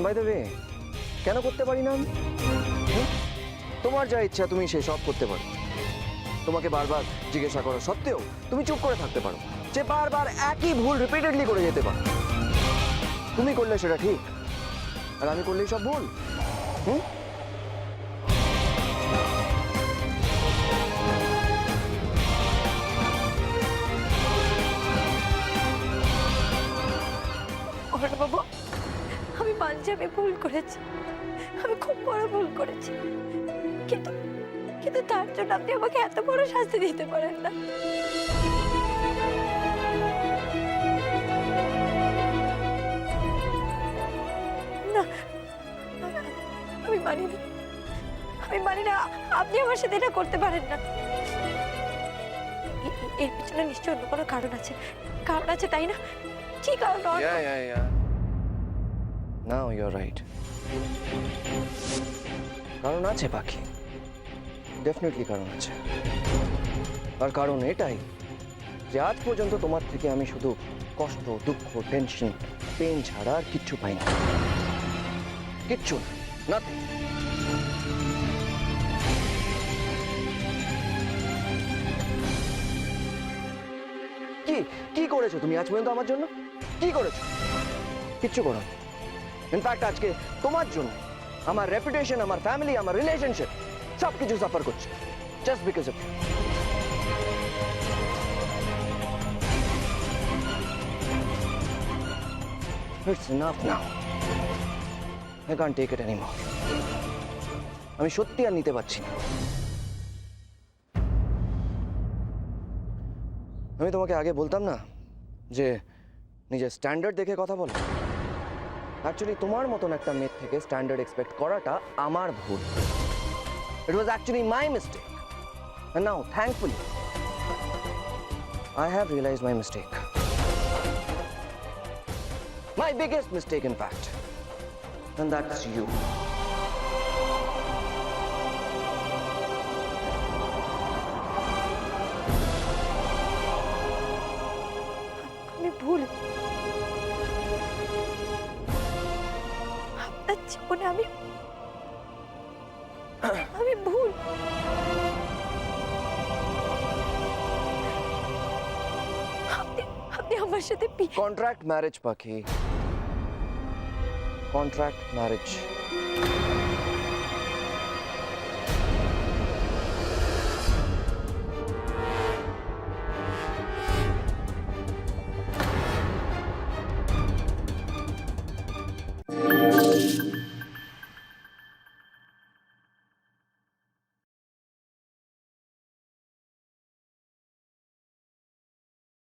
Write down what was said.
By the way, কেন করতে পারি না আমি? হুম? তোমার যা ইচ্ছা তুমি সে সব করতে পারো। তোমাকে বারবার জিজ্ঞাসা করা সত্ত্বেও তুমি চুপ করে থাকতে পারো, যে বারবার একই ভুল রিপিটেডলি করে যেতে পারো। তুমি করলে সেটা ঠিক, আর আমি করলেই সব ভুল। হুম? বাবু, আমি মানছি আমি ভুল করেছি, আমি খুব বড় ভুল করেছি, কিন্তু কিন্তু তার জন্য আপনি আমাকে এত বড় শাস্তি দিতে পারেন না। না, আমি মানি না, আমি মানি না, আপনি আমার সাথে এটা করতে পারেন না। এর পিছনে নিশ্চয় অন্য কোনো কারণ আছে, কারণ আছে তাই না? কি কারণ? নাও ইউ আর রাইট, কারণ আছে পাখি, ডেফিনেটলি কারণ আছে। আর কারণ এটাই যে আজ পর্যন্ত তোমার থেকে আমি শুধু কষ্ট, দুঃখ, টেনশন, পেন ছাড়া আর কিচ্ছু পাই না। কিচ্ছু না, নাথিং। কি কি করেছো তুমি আজ পর্যন্ত আমার জন্য? কি করেছো? কিচ্ছু করো। ইনফ্যাক্ট আজকে তোমার জন্য আমার রেপুটেশন, আমার ফ্যামিলি, আমার রিলেশনশিপ সবকিছু সাফার করছে, just because of you. It's enough now. I can't take it anymore. আমি সত্যি আর নিতে পারছি না। আমি তোমাকে আগে বলতাম না যে নিজের স্ট্যান্ডার্ড দেখে কথা বলো। অ্যাকচুয়ালি তোমার মতন একটা মেয়ে থেকে স্ট্যান্ডার্ড এক্সপেক্ট করাটা আমার ভুল। It was actually my mistake. And now, thankfully, I have realized my mistake. My biggest mistake, in fact. And that's you. আমি ভুল, আপনার জীবনে আমি আমি ভুল। আপনি আপনি আমার সাথে Contract marriage, Pakhi. Contract marriage.